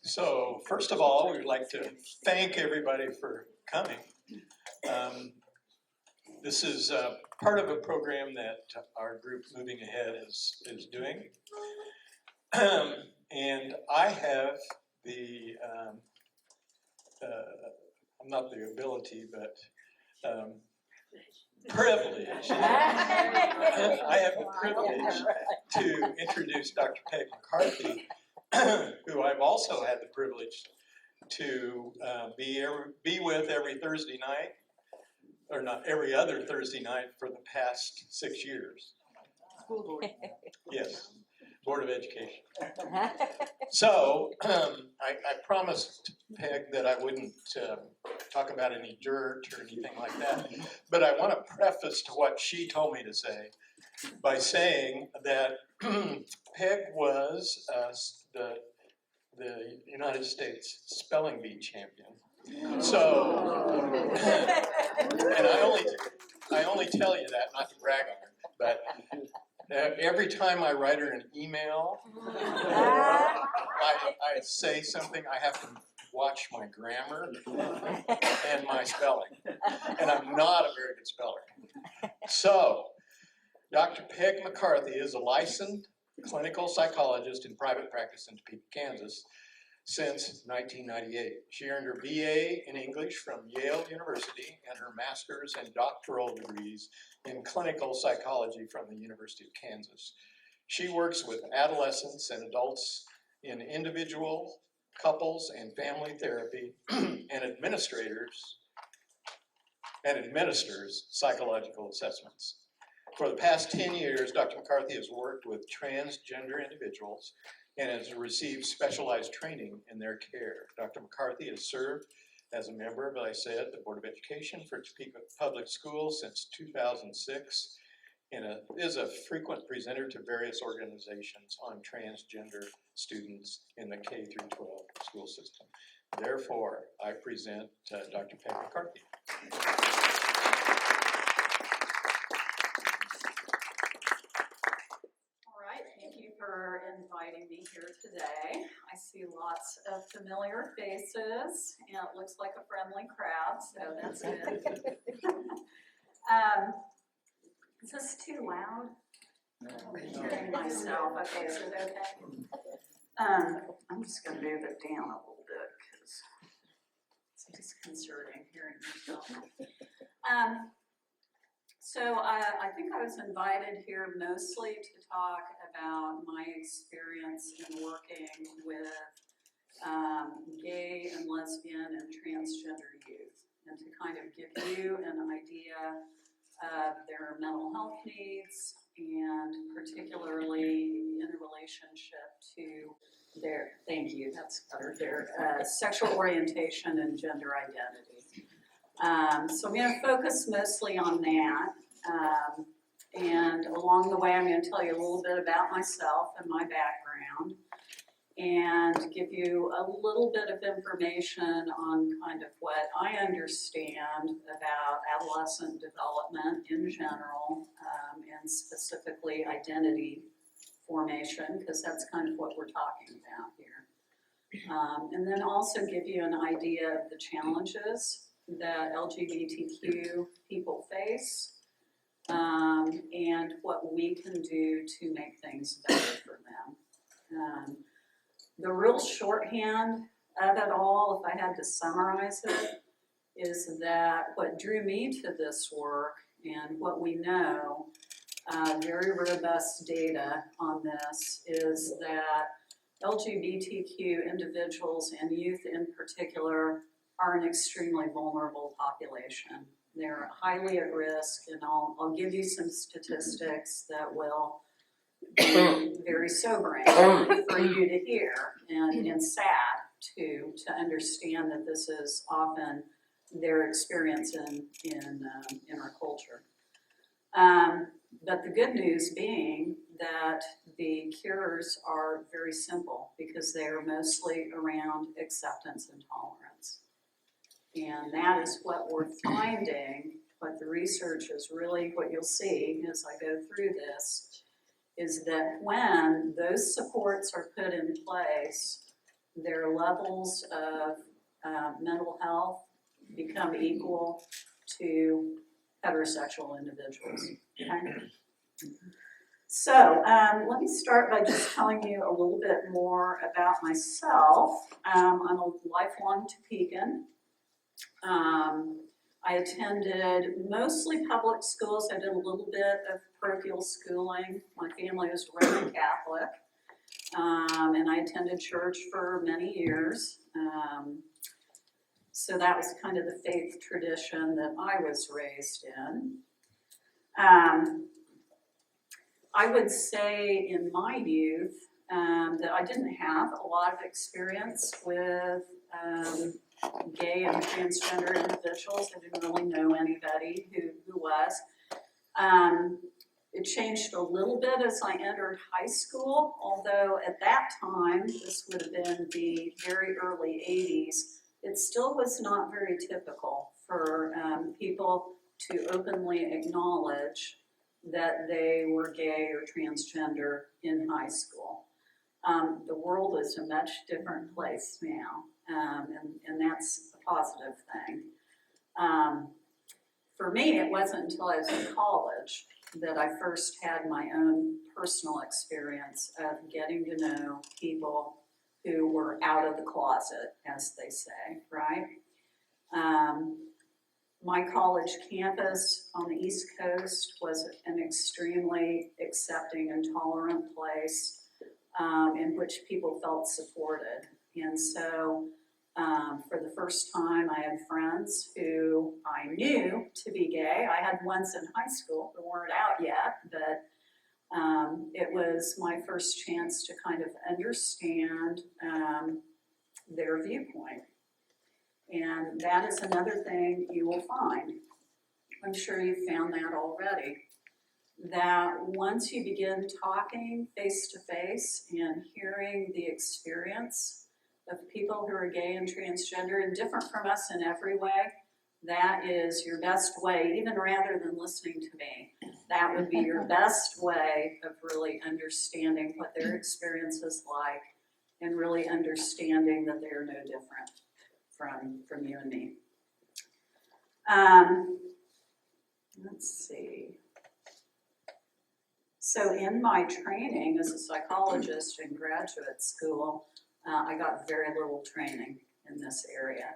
So first of all, we'd like to thank everybody for coming. This is part of a program that our group Moving Ahead is doing. And I have the, not the ability, but privilege. I have the privilege to introduce Dr. Peg McCarthy, who I've also had the privilege to be with every Thursday night, or not every other Thursday night for the past 6 years. School board. Yes, Board of Education. So I promised Peg that I wouldn't talk about any dirt or anything like that, but I want to preface to what she told me to say by saying that Peg was the United States Spelling Bee champion. So, and I only tell you that not to brag on her, but every time I write her an email, I say something, I have to watch my grammar and my spelling, and I'm not a very good speller. So, Dr. Peg McCarthy is a licensed clinical psychologist in private practice in Topeka, Kansas, since 1998. She earned her BA in English from Yale University and her master's and doctoral degrees in clinical psychology from the University of Kansas. She works with adolescents and adults in individual, couples, and family therapy and administers psychological assessments. For the past 10 years, Dr. McCarthy has worked with transgender individuals and has received specialized training in their care. Dr. McCarthy has served as a member of, as I said, the Board of Education for Topeka Public Schools since 2006, and is a frequent presenter to various organizations on transgender students in the K through 12 school system. Therefore, I present Dr. Peg McCarthy. For inviting me here today. I see lots of familiar faces, and it looks like a friendly crowd, so that's good. Is this too loud? I'm hearing myself. Okay, is it okay? I'm just going to move it down a little bit because it's disconcerting hearing myself. So I think I was invited here mostly to talk about my experience in working with gay and lesbian and transgender youth, and to kind of give you an idea of their mental health needs, and particularly in relationship to their, thank you, that's better, their sexual orientation and gender identity. So I'm going to focus mostly on that, and along the way I'm going to tell you a little bit about myself and my background, and give you a little bit of information on kind of what I understand about adolescent development in general, and specifically identity formation, because that's kind of what we're talking about here. And then also give you an idea of the challenges that LGBTQ people face, and what we can do to make things better for them. The real shorthand of it all, if I had to summarize it, is that what drew me to this work and what we know, very robust data on this, is that LGBTQ individuals and youth in particular are an extremely vulnerable population. They're highly at risk, and I'll give you some statistics that will be very sobering for you to hear, and sad too, to understand that this is often their experience in our culture. But the good news being that the cures are very simple, because they are mostly around acceptance and tolerance. And that is what we're finding, what the research is really, what you'll see as I go through this, is that when those supports are put in place, their levels of mental health become equal to heterosexual individuals, okay? So let me start by just telling you a little bit more about myself. I'm a lifelong Topeka. I attended mostly public schools. I did a little bit of parochial schooling. My family was Roman Catholic, and I attended church for many years. So that was kind of the faith tradition that I was raised in. I would say in my youth that I didn't have a lot of experience with gay and transgender individuals. I didn't really know anybody who was. It changed a little bit as I entered high school, although at that time, this would have been the very early 80s, it still was not very typical for people to openly acknowledge that they were gay or transgender in high school. The world is a much different place now, and that's a positive thing. For me, it wasn't until I was in college that I first had my own personal experience of getting to know people who were out of the closet, as they say, right? My college campus on the East Coast was an extremely accepting and tolerant place in which people felt supported. And so for the first time, I had friends who I knew to be gay. I had ones in high school who weren't out yet, but it was my first chance to kind of understand their viewpoint. And that is another thing you will find. I'm sure you've found that already. That once you begin talking face to face and hearing the experience of people who are gay and transgender and different from us in every way, that is your best way, even rather than listening to me. That would be your best way of really understanding what their experience is like and really understanding that they are no different from you and me. Let's see. So in my training as a psychologist in graduate school, I got very little training in this area.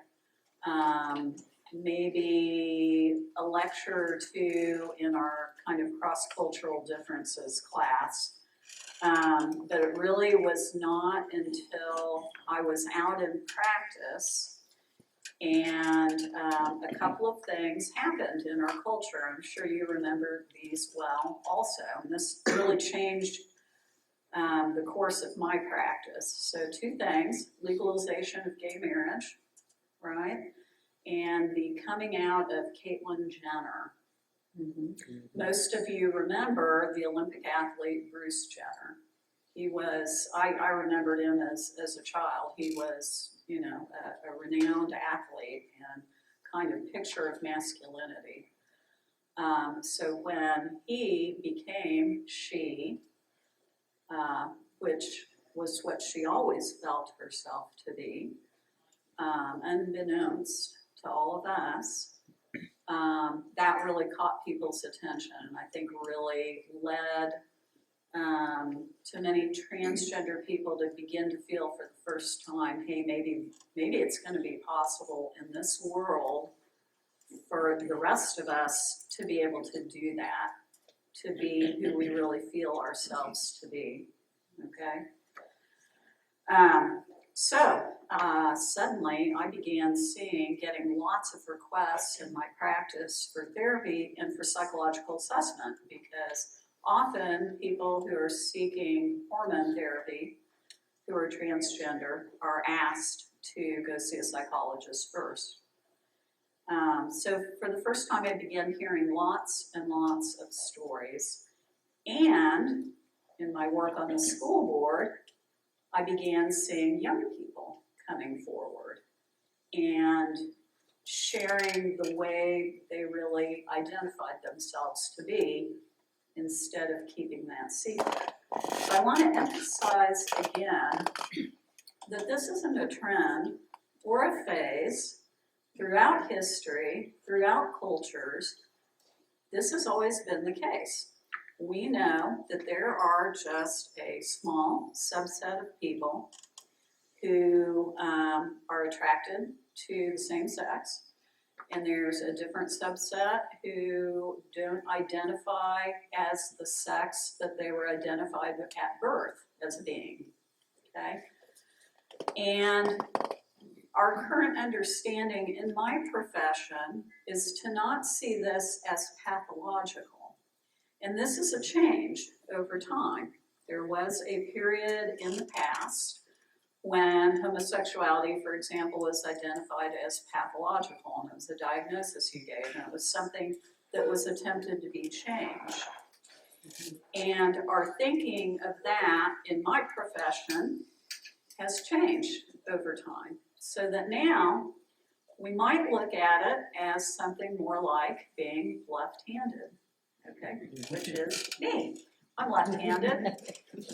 Maybe a lecture or two in our kind of cross-cultural differences class. But it really was not until I was out in practice and a couple of things happened in our culture. I'm sure you remember these well also. And this really changed the course of my practice. So two things: legalization of gay marriage, right? And the coming out of Caitlyn Jenner. Most of you remember the Olympic athlete Bruce Jenner. He was, I remembered him as a child. He was, you know, a renowned athlete and kind of picture of masculinity. So when he became she, which was what she always felt herself to be, unbeknownst to all of us, that really caught people's attention and I think really led to many transgender people to begin to feel for the first time, hey, maybe it's going to be possible in this world for the rest of us to be able to do that, to be who we really feel ourselves to be, okay? Suddenly I began getting lots of requests in my practice for therapy and for psychological assessment, because often people who are seeking hormone therapy, who are transgender, are asked to go see a psychologist first. So for the first time I began hearing lots and lots of stories, and in my work on the school board, I began seeing young people coming forward and sharing the way they really identified themselves to be instead of keeping that secret. So I want to emphasize again that this isn't a trend or a phase throughout history, throughout cultures. This has always been the case. We know that there are just a small subset of people who are attracted to the same sex, and there's a different subset who don't identify as the sex that they were identified with at birth as being, okay? And our current understanding in my profession is to not see this as pathological. And this is a change over time. There was a period in the past when homosexuality, for example, was identified as pathological, and it was a diagnosis you gave, and it was something that was attempted to be changed. And our thinking of that in my profession has changed over time, so that now we might look at it as something more like being left-handed, okay, which is me. I'm left-handed.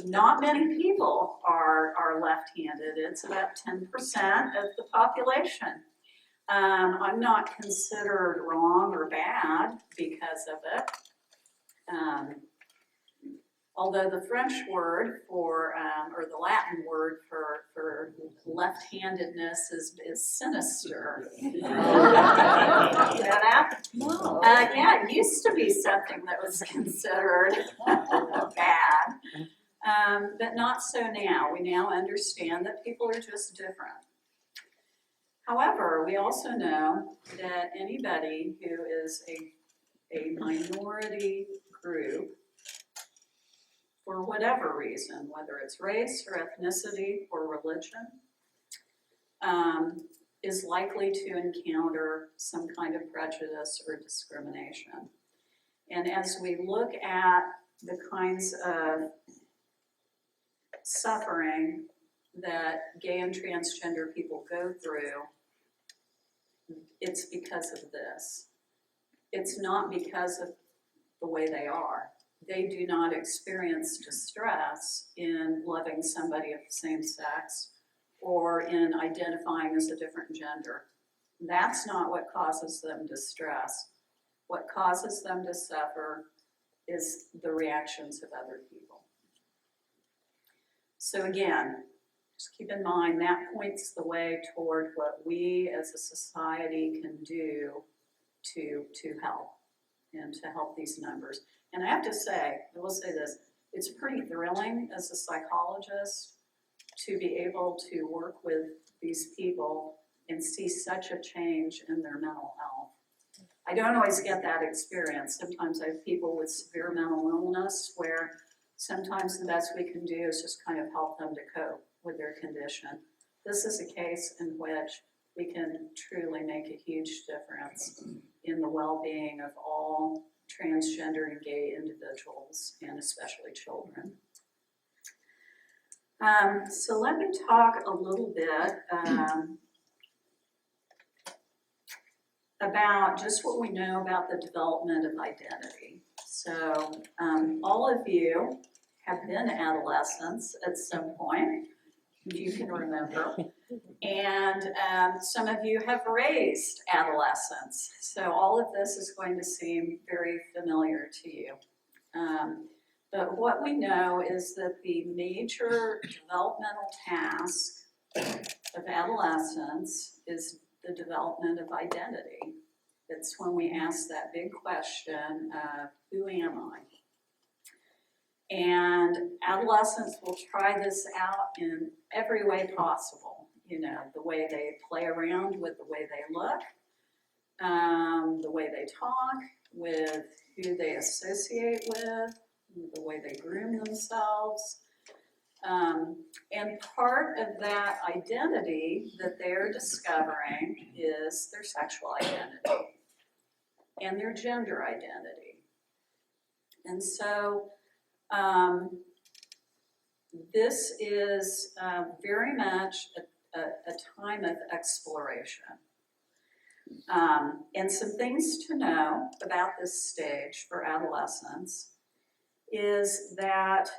Not many people are left-handed. It's about 10% of the population. I'm not considered wrong or bad because of it. Although the French word for, or the Latin word for left-handedness is sinister. You know that? No. Yeah, it used to be something that was considered bad, but not so now. We now understand that people are just different. However, we also know that anybody who is a minority group, for whatever reason, whether it's race or ethnicity or religion, is likely to encounter some kind of prejudice or discrimination. And as we look at the kinds of suffering that gay and transgender people go through, it's because of this. It's not because of the way they are. They do not experience distress in loving somebody of the same sex or in identifying as a different gender. That's not what causes them distress. What causes them to suffer is the reactions of other people. So again, just keep in mind that points the way toward what we as a society can do to help and to help these numbers. And I have to say, I will say this, it's pretty thrilling as a psychologist to be able to work with these people and see such a change in their mental health. I don't always get that experience. Sometimes I have people with severe mental illness where sometimes the best we can do is just kind of help them to cope with their condition. This is a case in which we can truly make a huge difference in the well-being of all transgender and gay individuals, and especially children. So let me talk a little bit about just what we know about the development of identity. So all of you have been adolescents at some point, if you can remember. And some of you have raised adolescents. So all of this is going to seem very familiar to you. But what we know is that the major developmental task of adolescence is the development of identity. It's when we ask that big question of, who am I? And adolescents will try this out in every way possible. You know, the way they play around with the way they look, the way they talk, with who they associate with, the way they groom themselves. And part of that identity that they're discovering is their sexual identity and their gender identity. And so this is very much a time of exploration. And some things to know about this stage for adolescents is that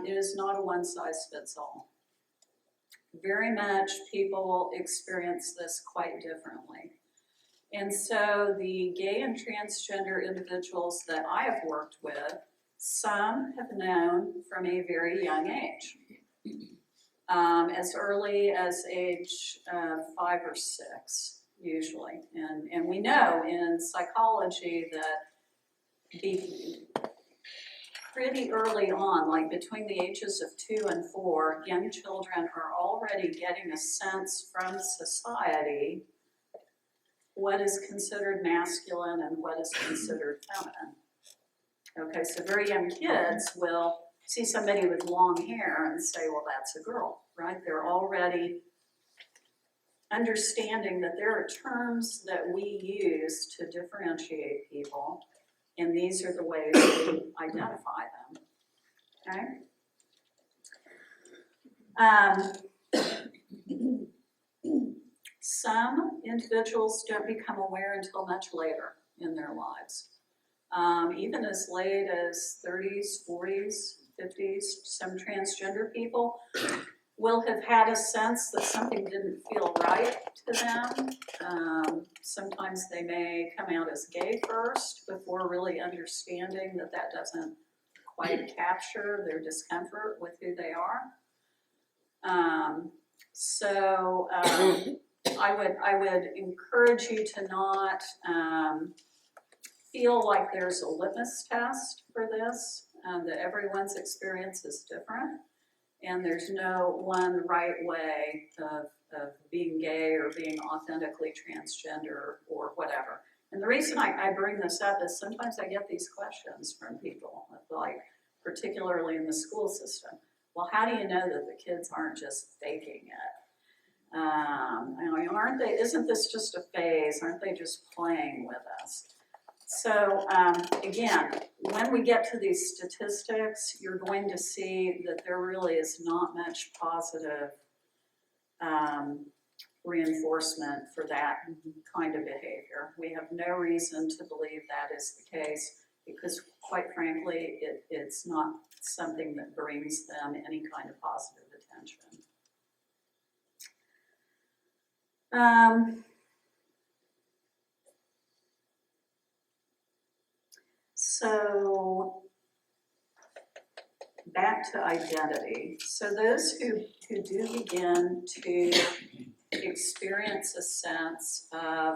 it is not a one-size-fits-all. Very much people experience this quite differently. And so the gay and transgender individuals that I have worked with, some have known from a very young age, as early as age 5 or 6, usually. And we know in psychology that pretty early on, like between the ages of 2 and 4, young children are already getting a sense from society what is considered masculine and what is considered feminine. Okay, so very young kids will see somebody with long hair and say, well, that's a girl, right? They're already understanding that there are terms that we use to differentiate people, and these are the ways we identify them, okay? Some individuals don't become aware until much later in their lives. Even as late as 30s, 40s, 50s, some transgender people will have had a sense that something didn't feel right to them. Sometimes they may come out as gay first before really understanding that that doesn't quite capture their discomfort with who they are. I would encourage you to not feel like there's a litmus test for this, that everyone's experience is different, and there's no one right way of being gay or being authentically transgender or whatever. And the reason I bring this up is sometimes I get these questions from people, like particularly in the school system. Well, how do you know that the kids aren't just faking it? Isn't this just a phase? Aren't they just playing with us? So again, when we get to these statistics, you're going to see that there really is not much positive reinforcement for that kind of behavior. We have no reason to believe that is the case because, quite frankly, it's not something that brings them any kind of positive attention. So back to identity. So those who do begin to experience a sense of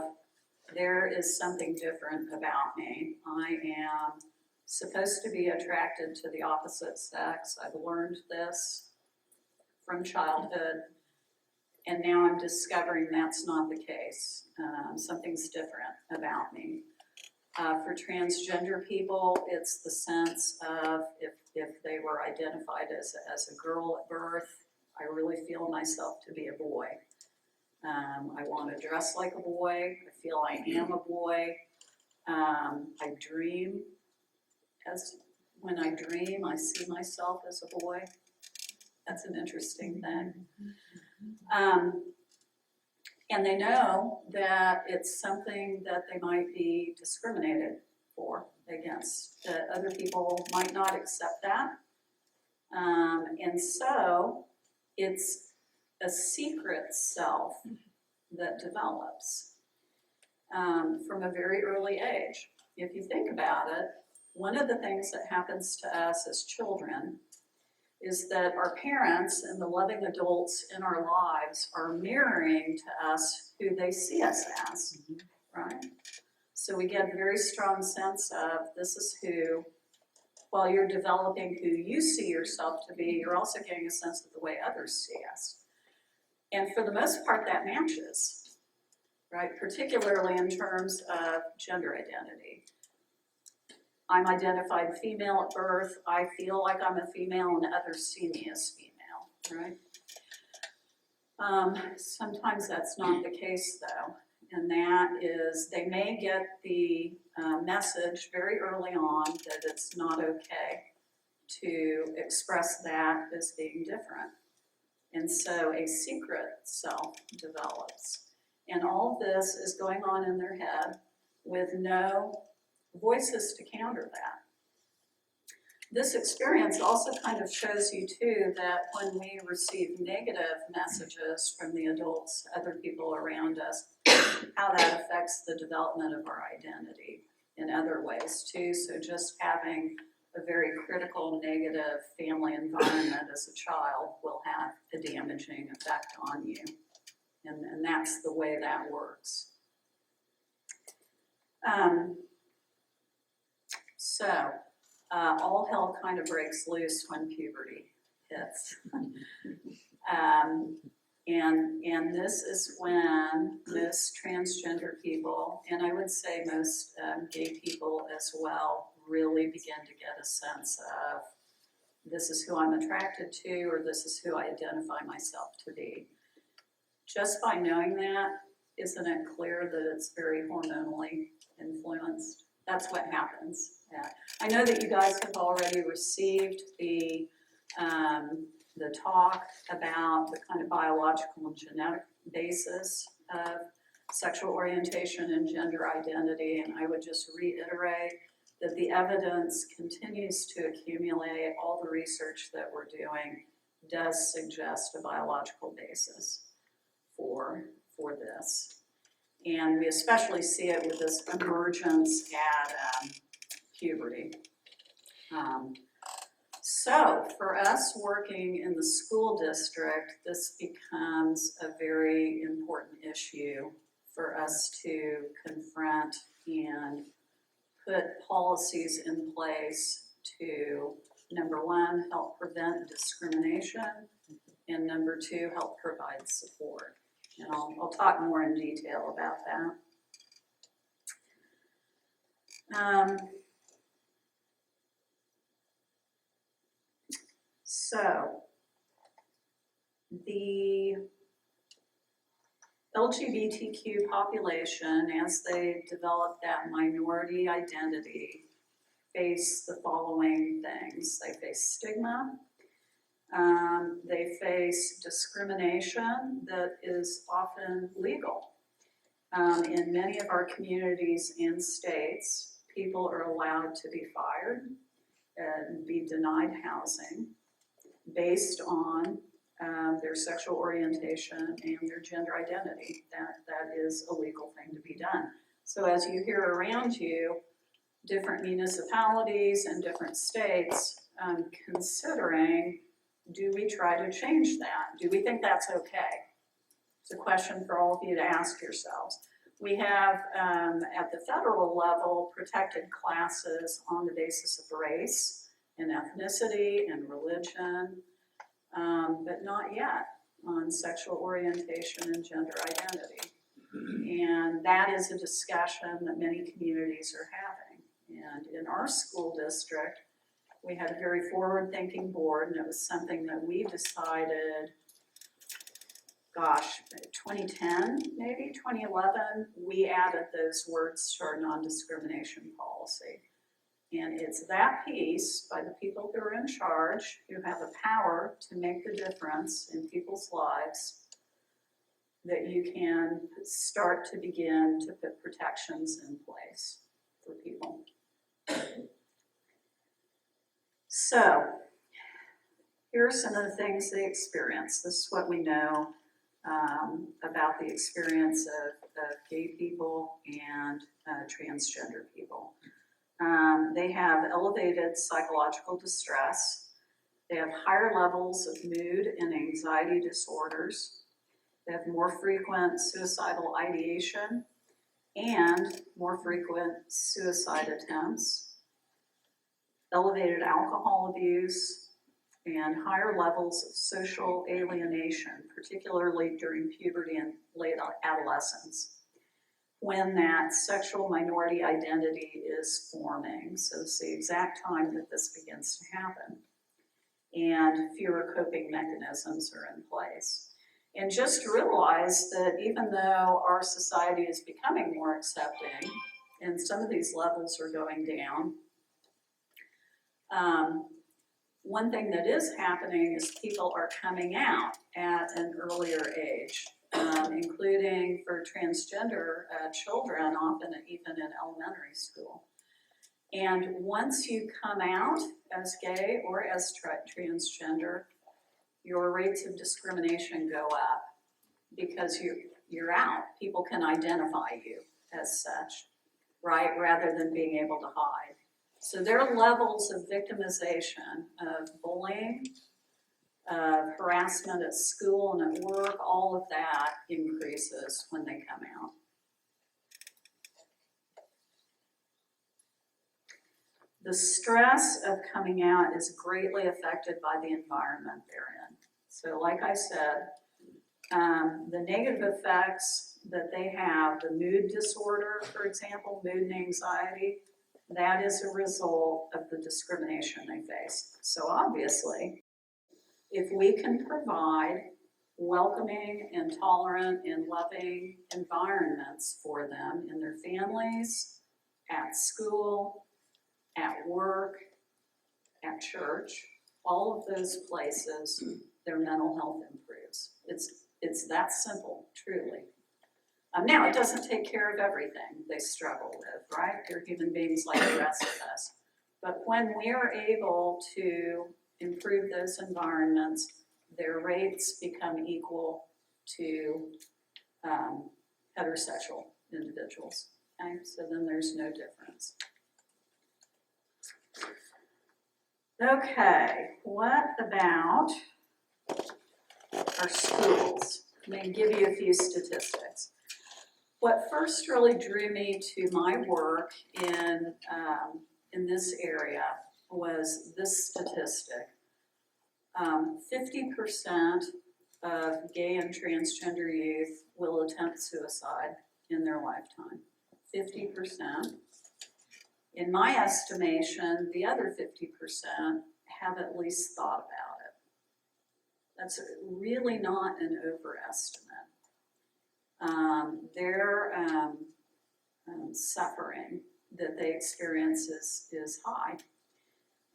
there is something different about me. I am supposed to be attracted to the opposite sex. I've learned this from childhood. And now I'm discovering that's not the case. Something's different about me. For transgender people, it's the sense of if they were identified as a girl at birth, I really feel myself to be a boy. I want to dress like a boy. I feel I am a boy. I dream. When I dream, I see myself as a boy. That's an interesting thing. And they know that it's something that they might be discriminated against, that other people might not accept that. And so it's a secret self that develops from a very early age. If you think about it, one of the things that happens to us as children is that our parents and the loving adults in our lives are mirroring to us who they see us as, right? So we get a very strong sense of this is who, while you're developing who you see yourself to be, you're also getting a sense of the way others see us. And for the most part, that matches, right? Particularly in terms of gender identity. I'm identified female at birth. I feel like I'm a female and others see me as female, right? Sometimes that's not the case though. And that is, they may get the message very early on that it's not okay to express that as being different. And so a secret self develops. And all of this is going on in their head with no voices to counter This experience also kind of shows you too that when we receive negative messages from the adults, other people around us, how that affects the development of our identity in other ways too. So just having a very critical negative family environment as a child will have a damaging effect on you. And that's the way that works. All hell kind of breaks loose when puberty hits. And this is when most transgender people, and I would say most gay people as well, really begin to get a sense of this is who I'm attracted to, or this is who I identify myself to be. Just by knowing that, isn't it clear that it's very hormonally influenced? That's what happens. Yeah. I know that you guys have already received the talk about the kind of biological and genetic basis of sexual orientation and gender identity, and I would just reiterate that the evidence continues to accumulate. All the research that we're doing does suggest a biological basis for this. And we especially see it with this emergence at puberty. So for us working in the school district, this becomes a very important issue for us to confront and put policies in place to, number one, help prevent discrimination, and number two, help provide support. And I'll talk more in detail about that. So the LGBTQ population, as they develop that minority identity, face the following things. They face stigma. They face discrimination that is often legal. In many of our communities and states, people are allowed to be fired and be denied housing based on their sexual orientation and their gender identity. That is a legal thing to be done. So as you hear around you, different municipalities and different states considering, do we try to change that? Do we think that's okay? It's a question for all of you to ask yourselves. We have, at the federal level, protected classes on the basis of race and ethnicity and religion, but not yet on sexual orientation and gender identity. And that is a discussion that many communities are having. And in our school district, we had a very forward-thinking board, and it was something that we decided, 2010, maybe 2011, we added those words to our non-discrimination policy. And it's that piece by the people who are in charge, who have the power to make the difference in people's lives, that you can start to begin to put protections in place for people. So, here are some of the things they experience. This is what we know about the experience of gay people and transgender people. They have elevated psychological distress. They have higher levels of mood and anxiety disorders. They have more frequent suicidal ideation and more frequent suicide attempts, elevated alcohol abuse, and higher levels of social alienation, particularly during puberty and late adolescence, when that sexual minority identity is forming. So it's the exact time that this begins to happen. And fewer coping mechanisms are in place. And just realize that even though our society is becoming more accepting, and some of these levels are going down, one thing that is happening is people are coming out at an earlier age, including for transgender children, often even in elementary school. And once you come out as gay or as transgender, your rates of discrimination go up because you're out. People can identify you as such, right, rather than being able to hide. So their levels of victimization, of bullying, of harassment at school and at work, all of that increases when they come out. The stress of coming out is greatly affected by the environment they're in. So like I said, the negative effects that they have, the mood disorder, for example, mood and anxiety, that is a result of the discrimination they face. So obviously, if we can provide welcoming and tolerant and loving environments for them in their families, at school, at work, at church, all of those places, their mental health improves. It's that simple, truly. Now, it doesn't take care of everything they struggle with, right? They're human beings like the rest of us. But when we're able to improve those environments, their rates become equal to heterosexual individuals, okay? So then there's no difference. Okay, what about our schools? Let me give you a few statistics. What first really drew me to my work in this area was this statistic. 50% of gay and transgender youth will attempt suicide in their lifetime. 50%. In my estimation, the other 50% have at least thought about it. That's really not an overestimate. Their suffering that they experience is high.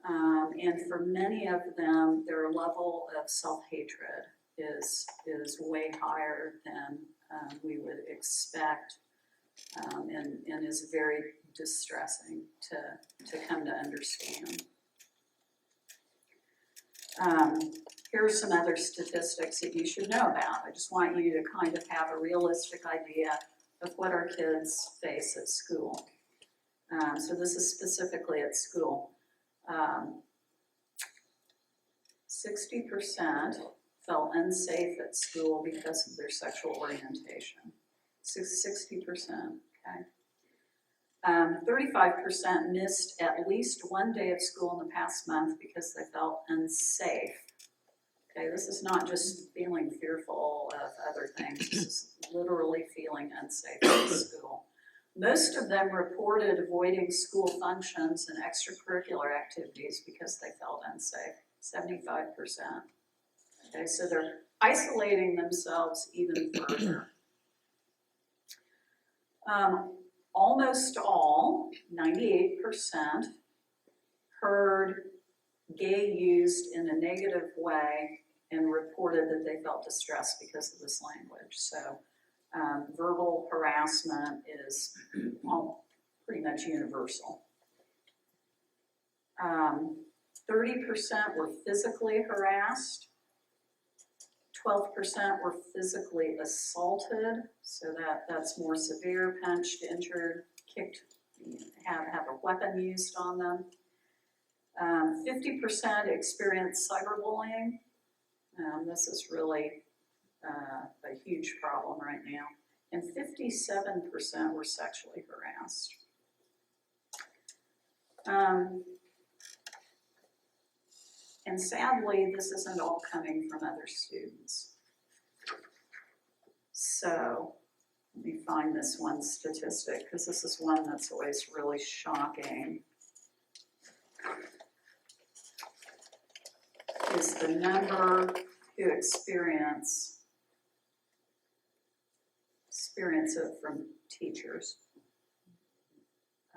And for many of them, their level of self-hatred is way higher than we would expect, and is very distressing to come to understand. Here are some other statistics that you should know about. I just want you to kind of have a realistic idea of what our kids face at school. So this is specifically at school. 60% felt unsafe at school because of their sexual orientation. 60%, okay. 35% missed at least one day of school in the past month because they felt unsafe. Okay, this is not just feeling fearful of other things, this is literally feeling unsafe at school. Most of them reported avoiding school functions and extracurricular activities because they felt unsafe, 75%. Okay, so they're isolating themselves even further. Almost all, 98%, heard gay used in a negative way and reported that they felt distressed because of this language. So verbal harassment is pretty much universal. 30% were physically harassed. 12% were physically assaulted, so that's more severe, punched, injured, kicked, have a weapon used on them. 50% experienced cyberbullying. This is really a huge problem right now. And 57% were sexually harassed. And sadly, this isn't all coming from other students. So let me find this one statistic, because this is one that's always really shocking. Is the number who experience it from teachers. 30%.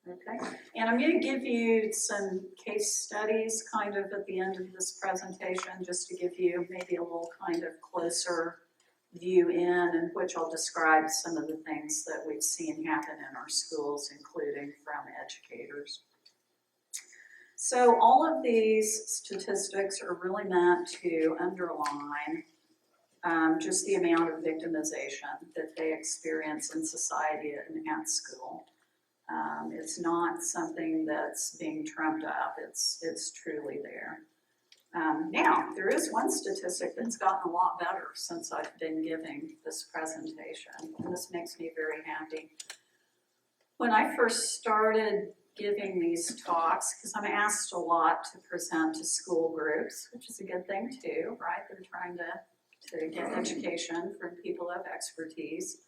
Okay, and I'm going to give you some case studies kind of at the end of this presentation, just to give you maybe a little kind of closer view in which I'll describe some of the things that we've seen happen in our schools, including from educators. So all of these statistics are really meant to underline just the amount of victimization that they experience in society and at school. It's not something that's being trumped up, it's truly there. Now, there is one statistic that's gotten a lot better since I've been giving this presentation, and this makes me very happy. When I first started giving these talks, because I'm asked a lot to present to school groups, which is a good thing too, right? They're trying to get education from people who have expertise.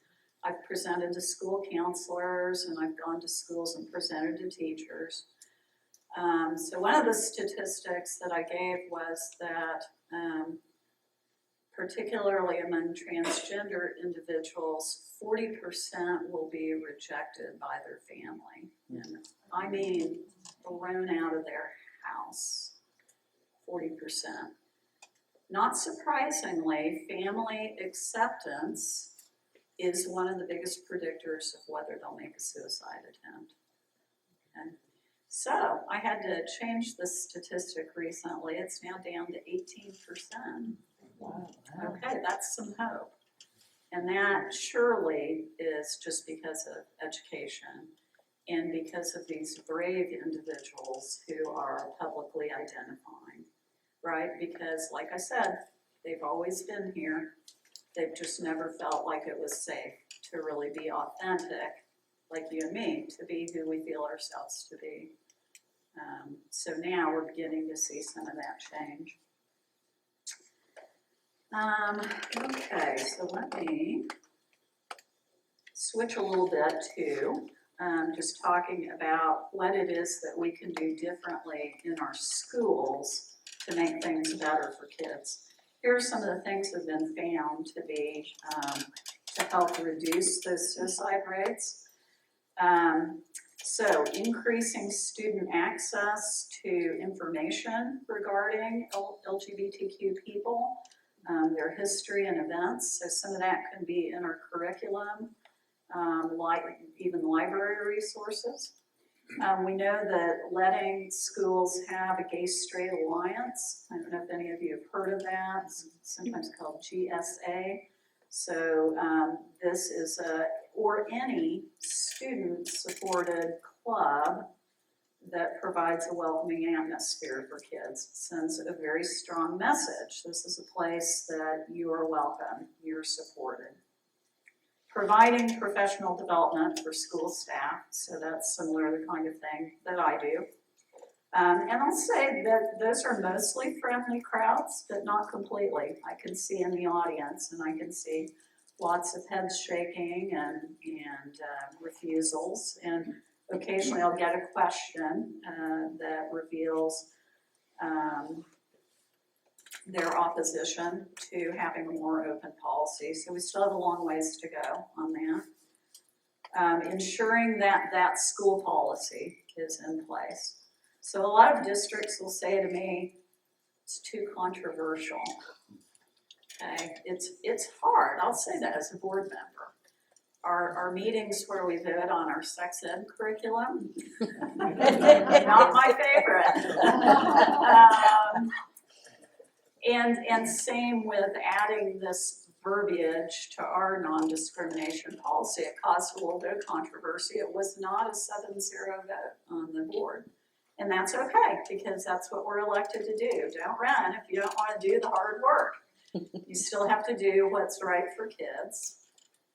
I've presented to school counselors, and I've gone to schools and presented to teachers. So one of the statistics that I gave was that particularly among transgender individuals, 40% will be rejected by their family. And I mean, thrown out of their house, 40%. Not surprisingly, family acceptance is one of the biggest predictors of whether they'll make a suicide attempt. Okay. So I had to change this statistic recently. It's now down to 18%. Wow. Okay, that's some hope. And that surely is just because of education and because of these brave individuals who are publicly identifying, right? Because like I said, they've always been here. They've just never felt like it was safe to really be authentic, like you and me, to be who we feel ourselves to be. So now we're beginning to see some of that change. Okay, so let me switch a little bit to just talking about what it is that we can do differently in our schools to make things better for kids. Here are some of the things that have been found to be, to help reduce those suicide rates. So increasing student access to information regarding LGBTQ people, their history and events. So some of that can be in our curriculum, like even library resources. We know that letting schools have a gay-straight alliance. I don't know if any of you have heard of that. It's sometimes called GSA. So this is or any student-supported club that provides a welcoming atmosphere for kids. Sends a very strong message. This is a place that you are welcome, you're supported. Providing professional development for school staff, so that's similar to the kind of thing that I do. And I'll say that those are mostly friendly crowds, but not completely. I can see in the audience, and I can see lots of heads shaking and refusals, and occasionally I'll get a question that reveals their opposition to having a more open policy. So we still have a long ways to go on that. Ensuring that that school policy is in place. So a lot of districts will say to me, it's too controversial. Okay, it's hard, I'll say that as a board member. Our meetings where we vote on our sex ed curriculum, not my favorite. And same with adding this verbiage to our non-discrimination policy. It caused a little bit of controversy. It was not a 7-0 vote on the board. And that's okay, because that's what we're elected to do. Don't run if you don't want to do the hard work. You still have to do what's right for kids.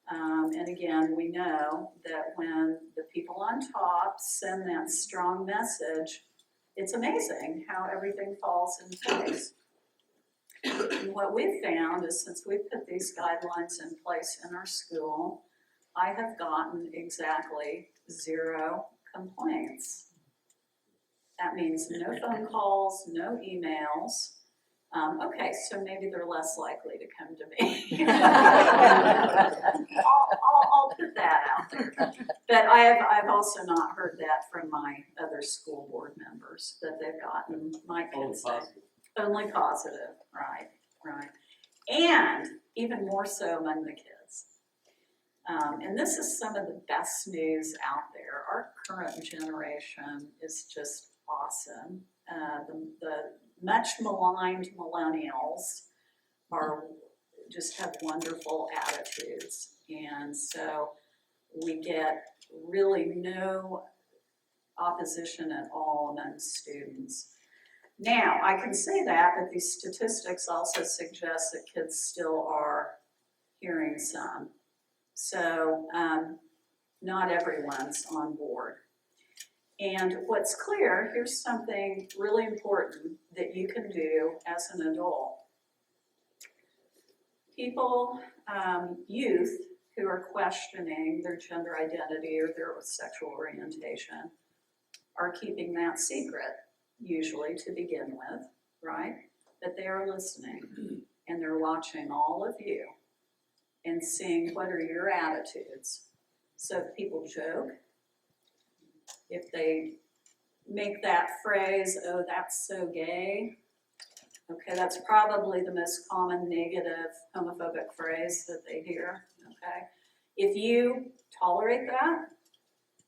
And again, we know that when the people on top send that strong message, it's amazing how everything falls in place. And what we've found is since we've put these guidelines in place in our school, I have gotten exactly 0 complaints. That means no phone calls, no emails. Okay, so maybe they're less likely to come to me. I'll put that out there. But I've also not heard that from my other school board members, that they've gotten, my kids say. Only positive, right. and even more so among the kids. And this is some of the best news out there. Our current generation is just awesome. The much maligned millennials just have wonderful attitudes. And so we get really no opposition at all among students. Now, I can say that, but these statistics also suggest that kids still are hearing some. So not everyone's on board. And what's clear, here's something really important that you can do as an adult. People, youth who are questioning their gender identity or their sexual orientation are keeping that secret, usually to begin with, right? But they are listening and they're watching all of you and seeing what are your attitudes. So if people joke, if they make that phrase, oh, that's so gay, okay, that's probably the most common negative homophobic phrase that they hear, okay? If you tolerate that,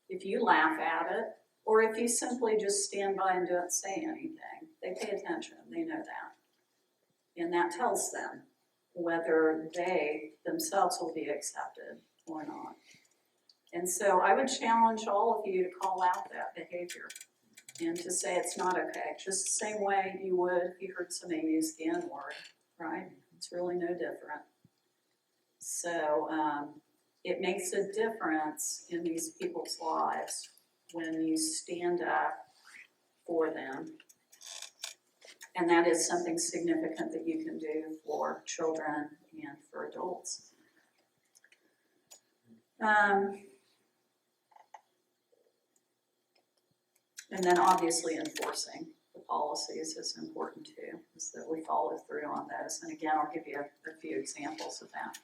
if you laugh at it, or if you simply just stand by and don't say anything, they pay attention, they know that. And that tells them whether they themselves will be accepted or not. And so I would challenge all of you to call out that behavior and to say it's not okay, just the same way you would if you heard somebody use the N-word, right? It's really no different. So it makes a difference in these people's lives when you stand up for them. And that is something significant that you can do for children and for adults. And then obviously enforcing the policies is important too, is that we follow through on those. And again, I'll give you a few examples of that.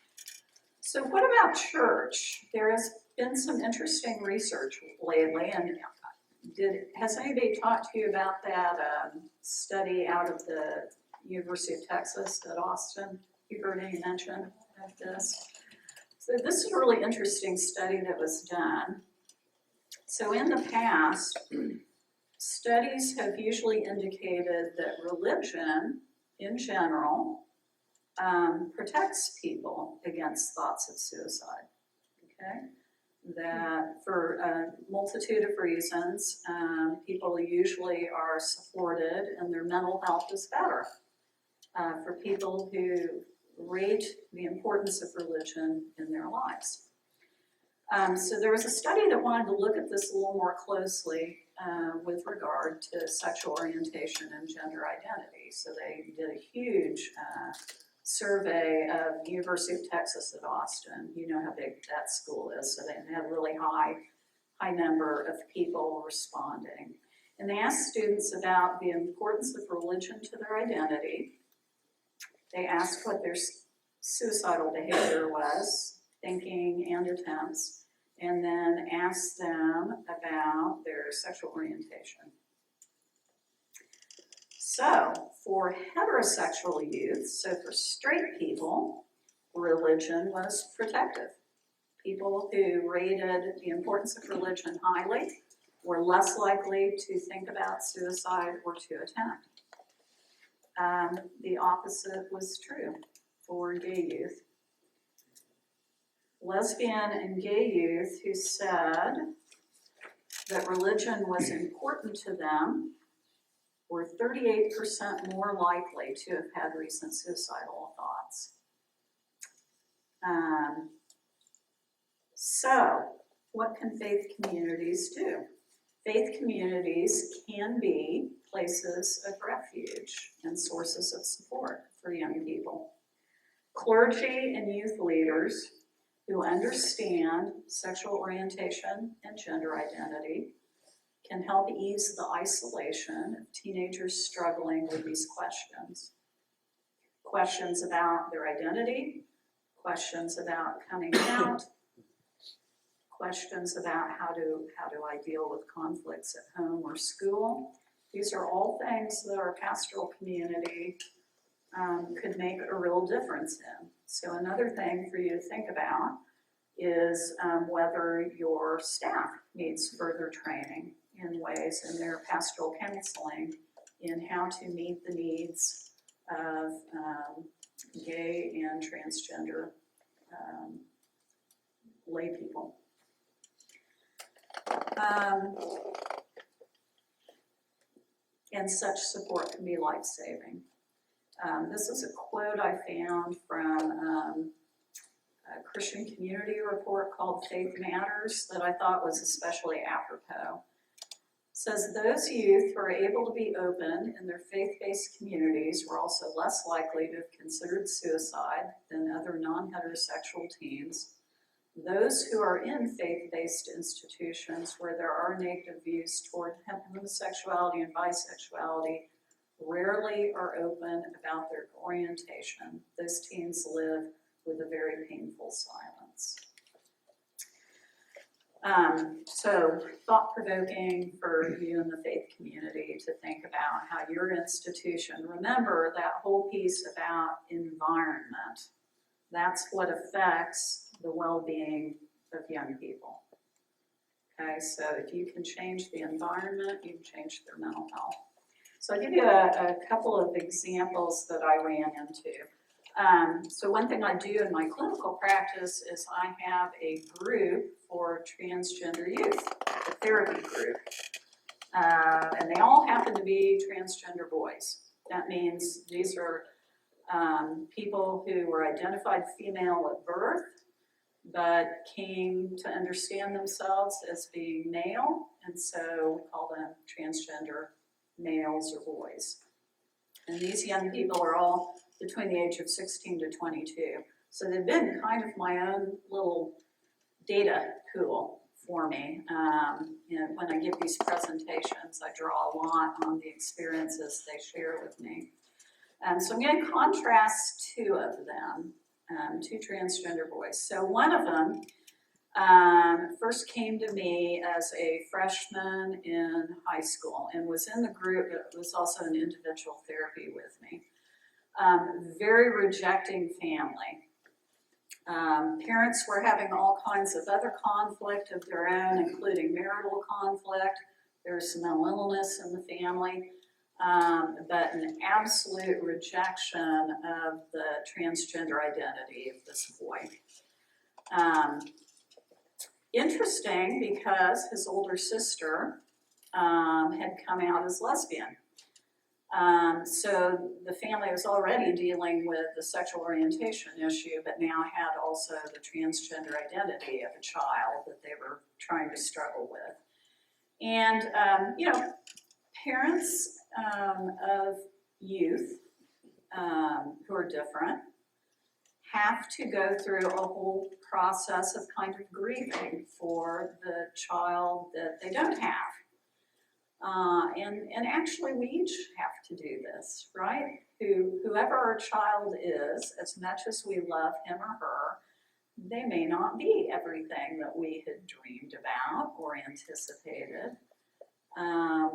So what about church? There has been some interesting research lately, and has anybody talked to you about that study out of the University of Texas at Austin? You heard any mention of this? So this is a really interesting study that was done. So in the past, studies have usually indicated that religion in general protects people against thoughts of suicide, okay? That for a multitude of reasons, people usually are supported and their mental health is better. For people who rate the importance of religion in their lives. So there was a study that wanted to look at this a little more closely with regard to sexual orientation and gender identity. So they did a huge survey of the University of Texas at Austin. You know how big that school is, so they had a really high number of people responding. And they asked students about the importance of religion to their identity. They asked what their suicidal behavior was, thinking and attempts, and then asked them about their sexual orientation. So, for heterosexual youth, so for straight people, religion was protective. People who rated the importance of religion highly were less likely to think about suicide or to attempt. The opposite was true for gay youth. Lesbian and gay youth who said that religion was important to them were 38% more likely to have had recent suicidal thoughts. So, what can faith communities do? Faith communities can be places of refuge and sources of support for young people. Clergy and youth leaders who understand sexual orientation and gender identity can help ease the isolation of teenagers struggling with these questions. Questions about their identity, questions about coming out, questions about how do I deal with conflicts at home or school. These are all things that our pastoral community could make a real difference in. So another thing for you to think about is whether your staff needs further training in ways in their pastoral counseling in how to meet the needs of gay and transgender lay people. And such support can be life-saving. This is a quote I found from a Christian community report called Faith Matters that I thought was especially apropos. It says, those youth who are able to be open in their faith-based communities were also less likely to have considered suicide than other non-heterosexual teens. Those who are in faith-based institutions where there are negative views toward homosexuality and bisexuality rarely are open about their orientation. Those teens live with a very painful silence. So thought-provoking for you in the faith community to think about how your institution, remember that whole piece about environment. That's what affects the well-being of young people. Okay, so if you can change the environment, you can change their mental health. So I'll give you a couple of examples that I ran into. So one thing I do in my clinical practice is I have a group for transgender youth, a therapy group. And they all happen to be transgender boys. That means these are people who were identified female at birth, but came to understand themselves as being male, and so we call them transgender males or boys. And these young people are all between the age of 16 to 22. So they've been kind of my own little data pool for me. And when I give these presentations, I draw a lot on the experiences they share with me. So I'm going to contrast two of them, two transgender boys. So one of them first came to me as a freshman in high school and was in the group that was also in individual therapy with me. Very rejecting family. Parents were having all kinds of other conflict of their own, including marital conflict. There was some mental illness in the family. But an absolute rejection of the transgender identity of this boy. Interesting because his older sister had come out as lesbian. So the family was already dealing with the sexual orientation issue, but now had also the transgender identity of a child that they were trying to struggle with. And, parents of youth who are different have to go through a whole process of kind of grieving for the child that they don't have. And actually we each have to do this, right? Whoever our child is, as much as we love him or her, they may not be everything that we had dreamed about or anticipated.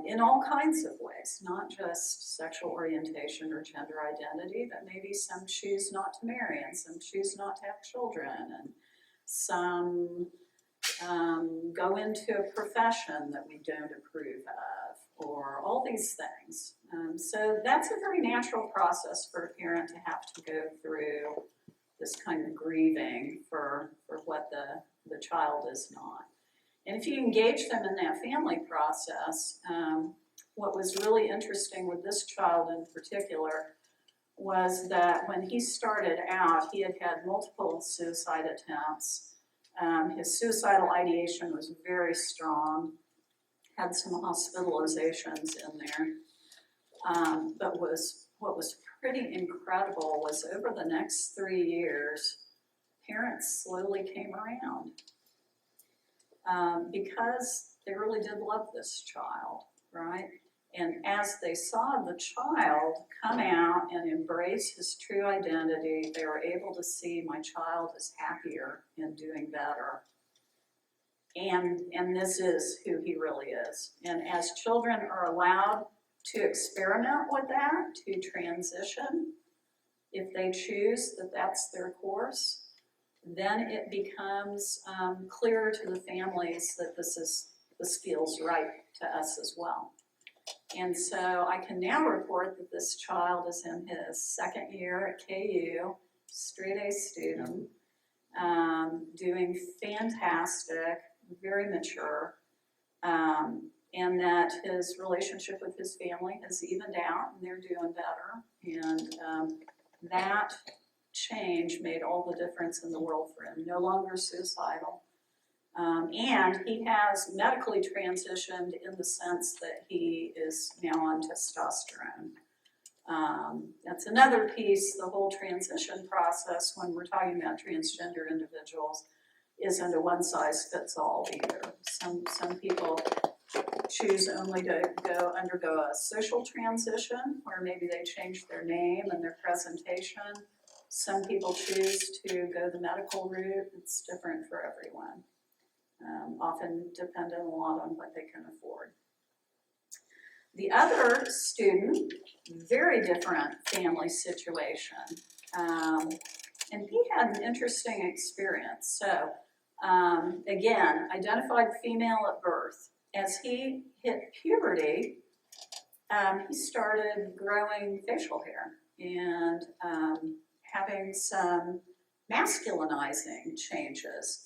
In all kinds of ways, not just sexual orientation or gender identity, but maybe some choose not to marry and some choose not to have children, and some go into a profession that we don't approve of, or all these things. So that's a very natural process for a parent to have to go through this kind of grieving for what the child is not. And if you engage them in that family process, what was really interesting with this child in particular was that when he started out, he had had multiple suicide attempts. His suicidal ideation was very strong, had some hospitalizations in there. But what was pretty incredible was over the next 3 years, parents slowly came around. Because they really did love this child, right? And as they saw the child come out and embrace his true identity, they were able to see my child is happier and doing better. And this is who he really is. And as children are allowed to experiment with that, to transition, If they choose that that's their course, then it becomes clear to the families that this feels right to us as well. And so I can now report that this child is in his second year at KU, straight A student, doing fantastic, very mature, and that his relationship with his family has evened out and they're doing better. And that change made all the difference in the world for him. No longer suicidal. And he has medically transitioned in the sense that he is now on testosterone. That's another piece, the whole transition process when we're talking about transgender individuals isn't a one-size-fits-all either. Some people choose only to undergo a social transition, where maybe they change their name and their presentation. Some people choose to go the medical route. It's different for everyone. Often dependent a lot on what they can afford. The other student, very different family situation. And he had an interesting experience. So, again, identified female at birth. As he hit puberty, he started growing facial hair and having some masculinizing changes.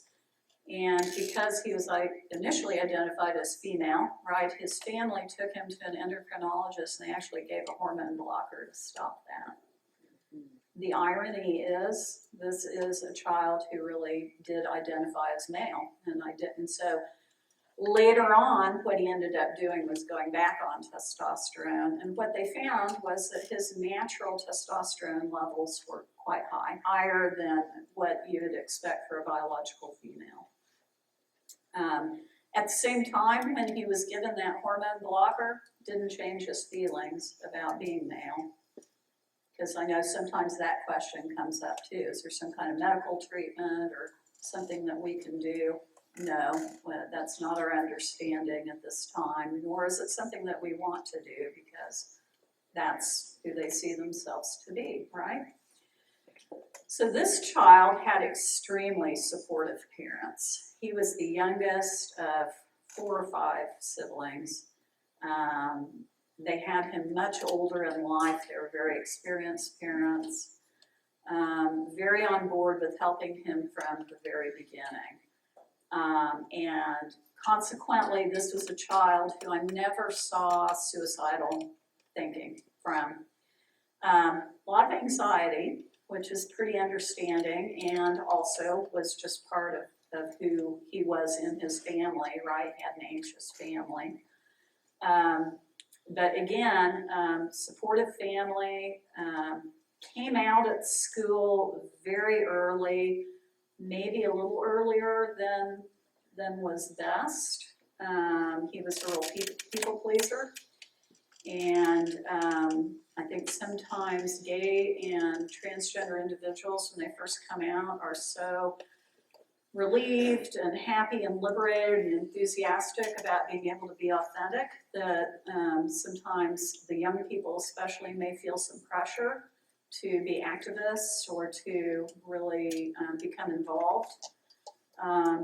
And because he was initially identified as female, right, his family took him to an endocrinologist and they actually gave a hormone blocker to stop that. The irony is, this is a child who really did identify as male, and so later on, what he ended up doing was going back on testosterone, and what they found was that his natural testosterone levels were quite high, higher than what you would expect for a biological female. At the same time, when he was given that hormone blocker, didn't change his feelings about being male. Because I know sometimes that question comes up too. Is there some kind of medical treatment or something that we can do? No, well, that's not our understanding at this time, nor is it something that we want to do because that's who they see themselves to be, right? So this child had extremely supportive parents. He was the youngest of 4 or 5 siblings. They had him much older in life. They were very experienced parents, very on board with helping him from the very beginning. And consequently, this was a child who I never saw suicidal thinking from. A lot of anxiety, which is pretty understanding, and also was just part of who he was in his family, right? Had an anxious family. But again, supportive family, came out at school very early, maybe a little earlier than was best. He was a real people pleaser. And I think sometimes gay and transgender individuals, when they first come out, are so relieved and happy and liberated and enthusiastic about being able to be authentic that sometimes the young people especially may feel some pressure to be activists or to really become involved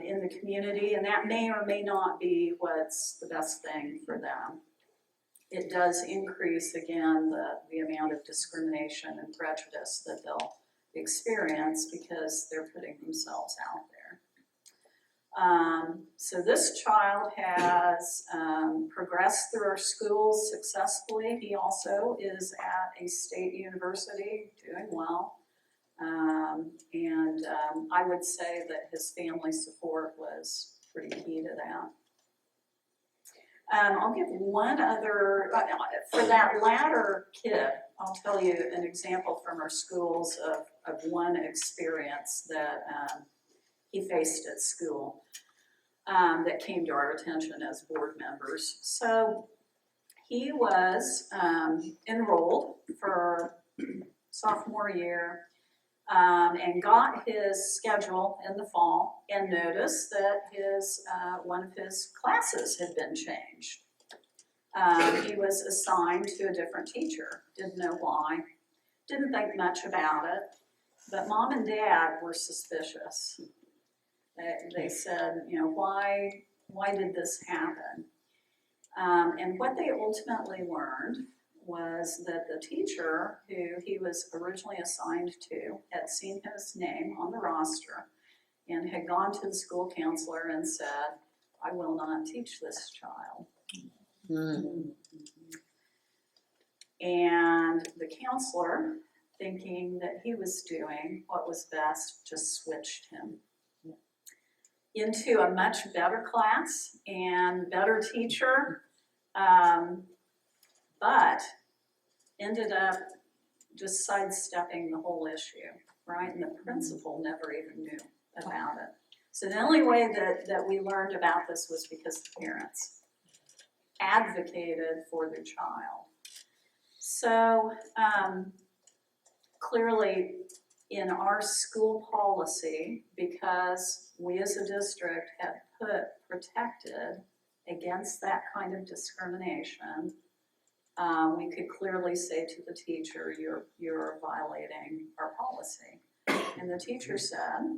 in the community, and that may or may not be what's the best thing for them. It does increase, again, the amount of discrimination and prejudice that they'll experience because they're putting themselves out there. So this child has progressed through our schools successfully. He also is at a state university doing well. And I would say that his family support was pretty key to that. I'll give one other, for that latter kid, I'll tell you an example from our schools of one experience that he faced at school that came to our attention as board members. So he was enrolled for sophomore year and got his schedule in the fall and noticed that one of his classes had been changed. He was assigned to a different teacher, didn't know why. didn't think much about it, but mom and dad were suspicious. They said, you know, why did this happen? And what they ultimately learned was that the teacher who he was originally assigned to had seen his name on the roster and had gone to the school counselor and said, I will not teach this child. And the counselor, thinking that he was doing what was best, just switched him into a much better class and better teacher, but ended up just sidestepping the whole issue, right? And the principal never even knew about it. So the only way that we learned about this was because the parents advocated for their child. So clearly in our school policy, because we as a district had protected against that kind of discrimination, we could clearly say to the teacher, you're violating our policy. And the teacher said,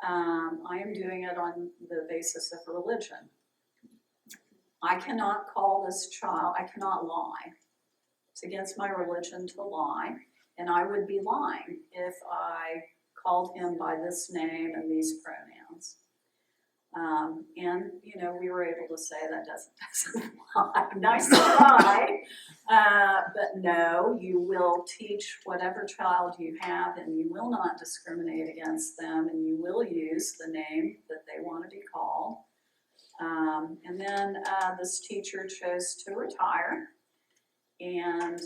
I am doing it on the basis of religion. I cannot call this child, I cannot lie. It's against my religion to lie, and I would be lying if I called him by this name and these pronouns. And, you know, we were able to say that doesn't lie. Nice to lie, but no, you will teach whatever child you have, and you will not discriminate against them, and you will use the name that they want to be called. And then this teacher chose to retire and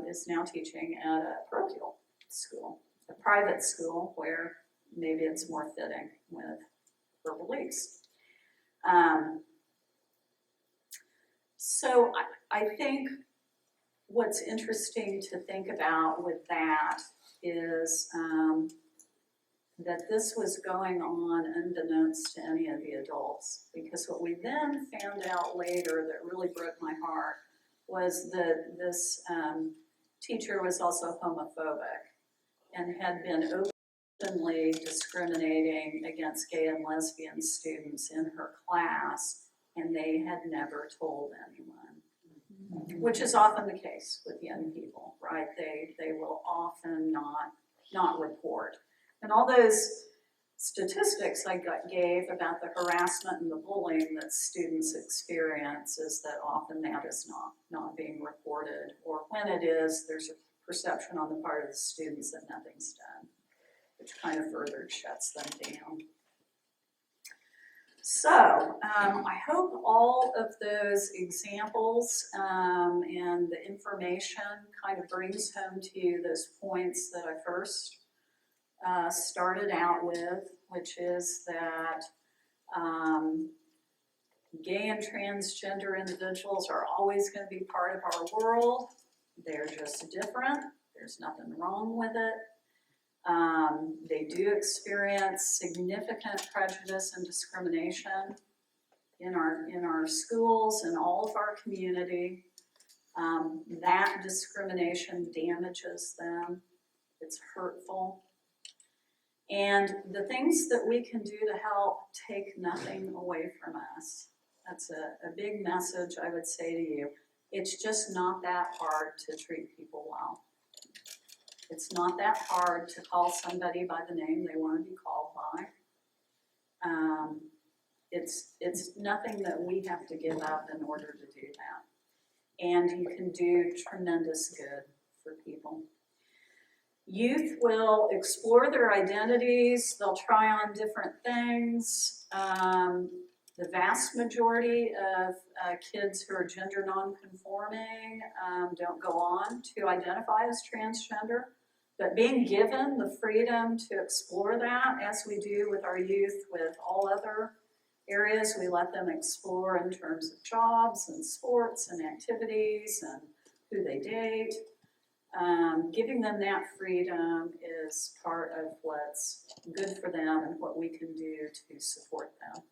is now teaching at a parochial school, a private school where maybe it's more fitting with her beliefs. So I think what's interesting to think about with that is that this was going on unbeknownst to any of the adults, because what we then found out later that really broke my heart was that this teacher was also homophobic and had been openly discriminating against gay and lesbian students in her class, and they had never told anyone, which is often the case with young people, right? They will often not report. And all those statistics I gave about the harassment and the bullying that students experience is that often that is not being reported, or when it is, there's a perception on the part of the students that nothing's done, which kind of further shuts them down. So I hope all of those examples and the information kind of brings home to you those points that I first started out with, which is that gay and transgender individuals are always going to be part of our world. They're just different. There's nothing wrong with it. They do experience significant prejudice and discrimination in our schools and all of our community. That discrimination damages them. It's hurtful. And the things that we can do to help take nothing away from us. That's a big message I would say to you. It's just not that hard to treat people well. It's not that hard to call somebody by the name they want to be called by. It's nothing that we have to give up in order to do that. And you can do tremendous good for people. Youth will explore their identities. They'll try on different things. The vast majority of kids who are gender non-conforming don't go on to identify as transgender. But being given the freedom to explore that, as we do with our youth with all other areas, we let them explore in terms of jobs and sports and activities and who they date. Giving them that freedom is part of what's good for them and what we can do to support them.